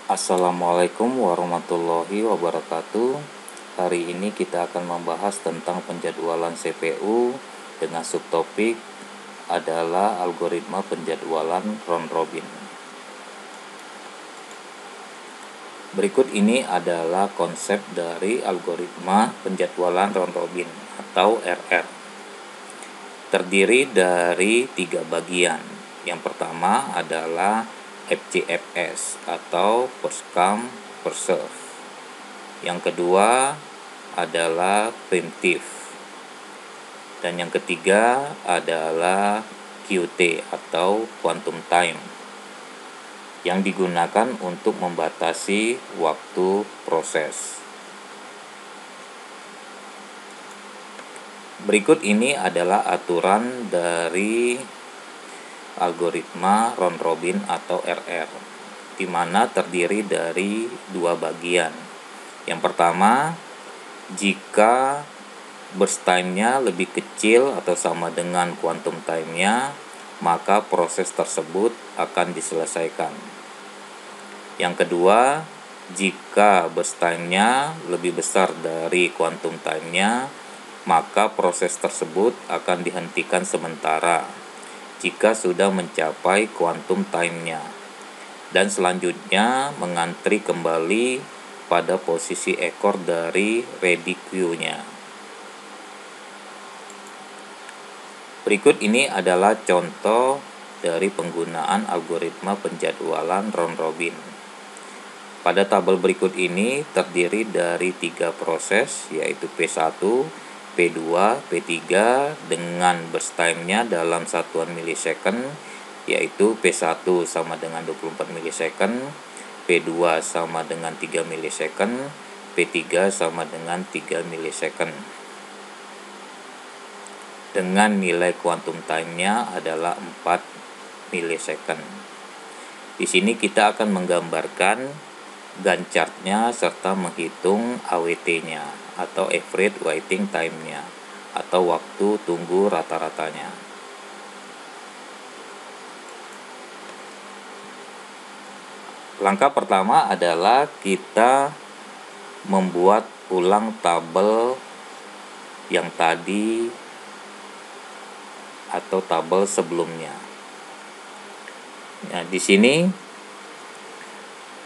Assalamualaikum warahmatullahi wabarakatuh. Hari ini kita akan membahas tentang penjadwalan CPU dengan subtopik adalah algoritma penjadwalan round robin. Berikut ini adalah konsep dari algoritma penjadwalan round robin atau RR. Terdiri dari 3 bagian. Yang pertama adalah FCFS atau first come first serve. Yang kedua adalah primitive. Dan yang ketiga adalah QT atau quantum time, yang digunakan untuk membatasi waktu proses. Berikut ini adalah aturan dari algoritma round robin atau RR, di mana terdiri dari 2 bagian. Yang pertama, jika burst time-nya lebih kecil atau sama dengan quantum time-nya, maka proses tersebut akan diselesaikan. Yang kedua, jika burst time-nya lebih besar dari quantum time-nya, maka proses tersebut akan dihentikan sementara jika sudah mencapai quantum time-nya, dan selanjutnya mengantri kembali pada posisi ekor dari ready queue-nya. Berikut ini adalah contoh dari penggunaan algoritma penjadwalan round robin. Pada tabel berikut ini terdiri dari 3 proses, yaitu P1, P2, P3 dengan burst time-nya dalam satuan milisecond, yaitu P1 sama dengan 24 milisecond, P2 sama dengan 3 milisecond, P3 sama dengan 3 milisecond. Dengan nilai quantum time-nya adalah 4 milisecond. Di sini kita akan menggambarkan Gantt chart-nya serta menghitung AWT-nya atau average waiting time-nya atau waktu tunggu rata-ratanya. Langkah pertama adalah kita membuat ulang tabel yang tadi atau tabel sebelumnya. Nah, di sini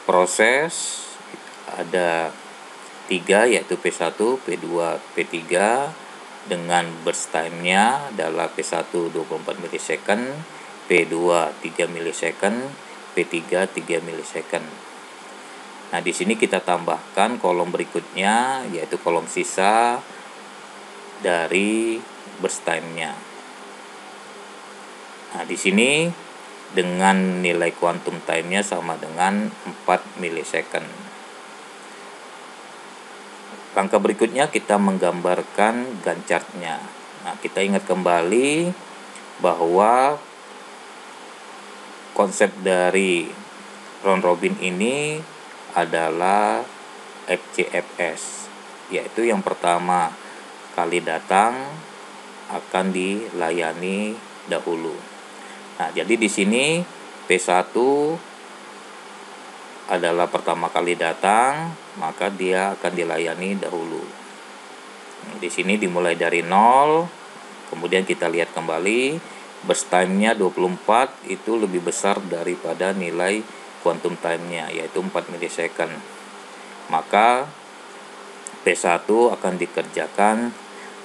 proses ada 3, yaitu P1, P2, P3 dengan burst time-nya adalah P1 24 milisecond, P2 3 milisecond, P3 3 milisecond. Nah, di sini kita tambahkan kolom berikutnya, yaitu kolom sisa dari burst time-nya. Nah, di sini dengan nilai quantum time-nya sama dengan 4 milisecond. Langkah berikutnya kita menggambarkan Gantt chart-nya. Nah, kita ingat kembali bahwa konsep dari round robin ini adalah FCFS, yaitu yang pertama kali datang akan dilayani dahulu. Nah, jadi di sini P1 adalah pertama kali datang, maka dia akan dilayani dahulu. Di sini dimulai dari 0, kemudian kita lihat kembali burst time-nya 24 itu lebih besar daripada nilai quantum time-nya, yaitu 4 milisecond. Maka P1 akan dikerjakan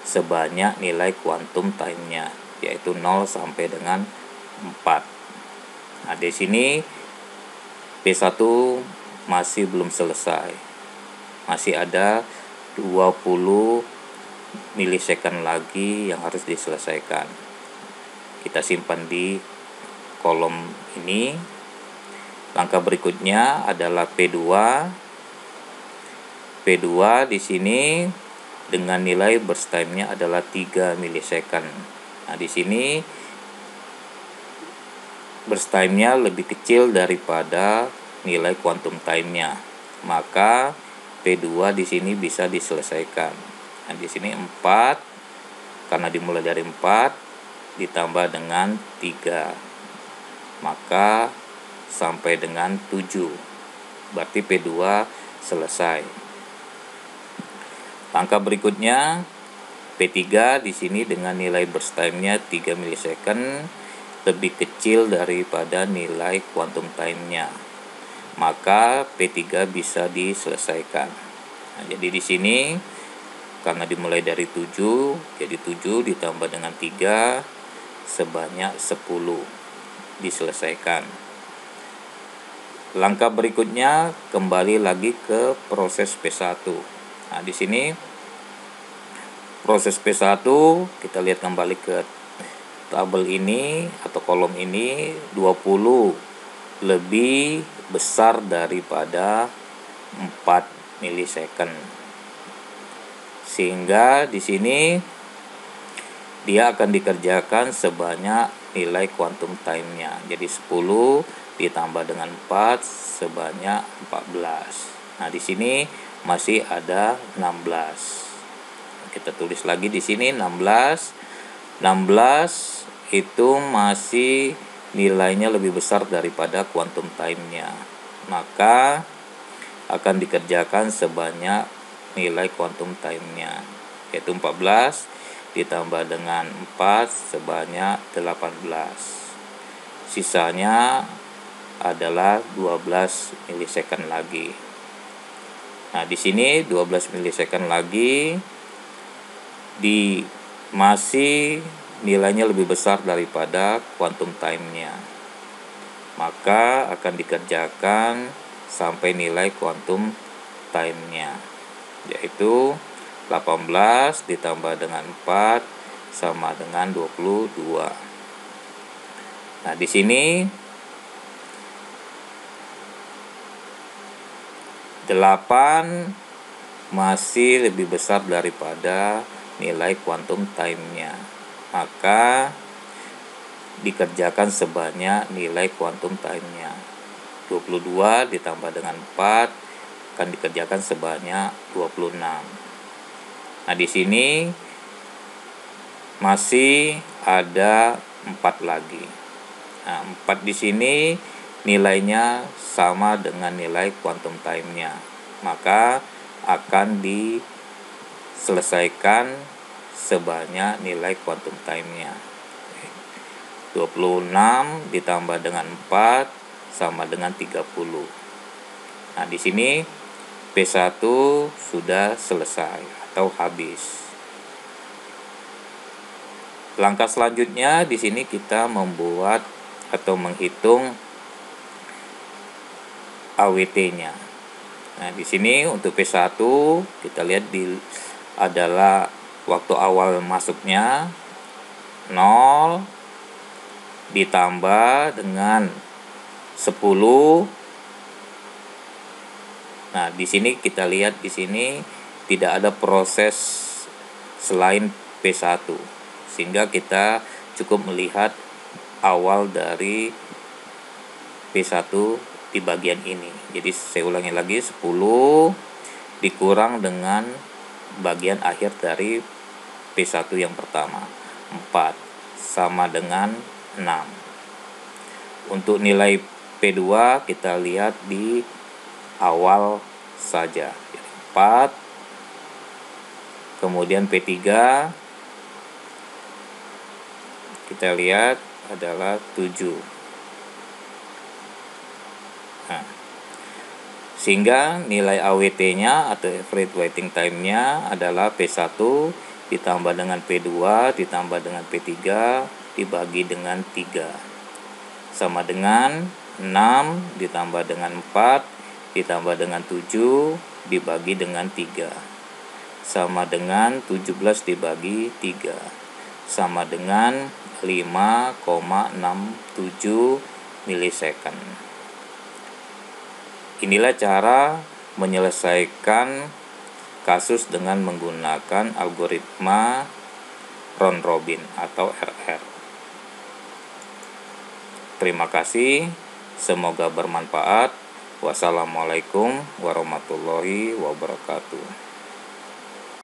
sebanyak nilai quantum time-nya, yaitu 0 sampai dengan 4. Nah, di sini P1 masih belum selesai. Masih ada 20 milisecond lagi yang harus diselesaikan. Kita simpan di kolom ini. Langkah berikutnya adalah P2. P2 di sini dengan nilai burst time-nya adalah 3 milisecond. Nah, di sini burst time-nya lebih kecil daripada nilai quantum time-nya. Maka P2 di sini bisa diselesaikan. Nah, di sini 4, karena dimulai dari 4 ditambah dengan 3, maka sampai dengan 7. berarti P2 selesai. Langkah berikutnya P3 di sini dengan nilai burst time-nya 3 milisecond lebih kecil daripada nilai quantum time-nya. Maka P3 bisa diselesaikan. Nah, jadi di sini karena dimulai dari 7, jadi 7 ditambah dengan 3 sebanyak 10 diselesaikan. Langkah berikutnya kembali lagi ke proses P1. Nah, di sini proses P1 kita lihat kembali ke tabel ini atau kolom ini, 20 lebih besar daripada 4 milisecond. Sehingga di sini dia akan dikerjakan sebanyak nilai quantum time-nya. Jadi 10 ditambah dengan 4 sebanyak 14. Nah, di sini masih ada 16. Kita tulis lagi di sini 16 itu masih nilainya lebih besar daripada quantum time-nya. Maka akan dikerjakan sebanyak nilai quantum time-nya, yaitu 14 ditambah dengan 4 sebanyak 18. Sisanya adalah 12 milisecond lagi. Nah, di sini 12 milisecond lagi masih nilainya lebih besar daripada quantum time-nya. Maka akan dikerjakan sampai nilai quantum time-nya, yaitu 18 ditambah dengan 4 sama dengan 22. Nah, di sini 8 masih lebih besar daripada nilai quantum time-nya. Maka dikerjakan sebanyak nilai quantum time-nya. 22 ditambah dengan 4 akan dikerjakan sebanyak 26. Nah, di sini masih ada 4 lagi. Nah, 4 di sini nilainya sama dengan nilai quantum time-nya. Maka akan diselesaikan sebanyak nilai quantum time-nya. 26 ditambah dengan 4 sama dengan 30. Nah, di sini P1 sudah selesai atau habis. Langkah selanjutnya di sini kita membuat atau menghitung AWT-nya. Nah, di sini untuk P1 kita lihat adalah waktu awal masuknya 0 ditambah dengan 10. Nah, di sini kita lihat di sini tidak ada proses selain P1, sehingga kita cukup melihat awal dari P1 di bagian ini. Jadi saya ulangi lagi, 10 dikurang dengan bagian akhir dari P1 yang pertama, 4 sama dengan 6. Untuk nilai P2 kita lihat di awal saja, 4. Kemudian P3 kita lihat adalah 7. Nah, sehingga nilai AWT-nya atau average waiting time-nya adalah P1 ditambah dengan P2 ditambah dengan P3 dibagi dengan 3 sama dengan 6 ditambah dengan 4 ditambah dengan 7 dibagi dengan 3 sama dengan 17 dibagi 3 sama dengan 5,67 milisecond. Inilah cara menyelesaikan kasus dengan menggunakan algoritma round robin atau RR. Terima kasih, semoga bermanfaat. Wassalamualaikum warahmatullahi wabarakatuh.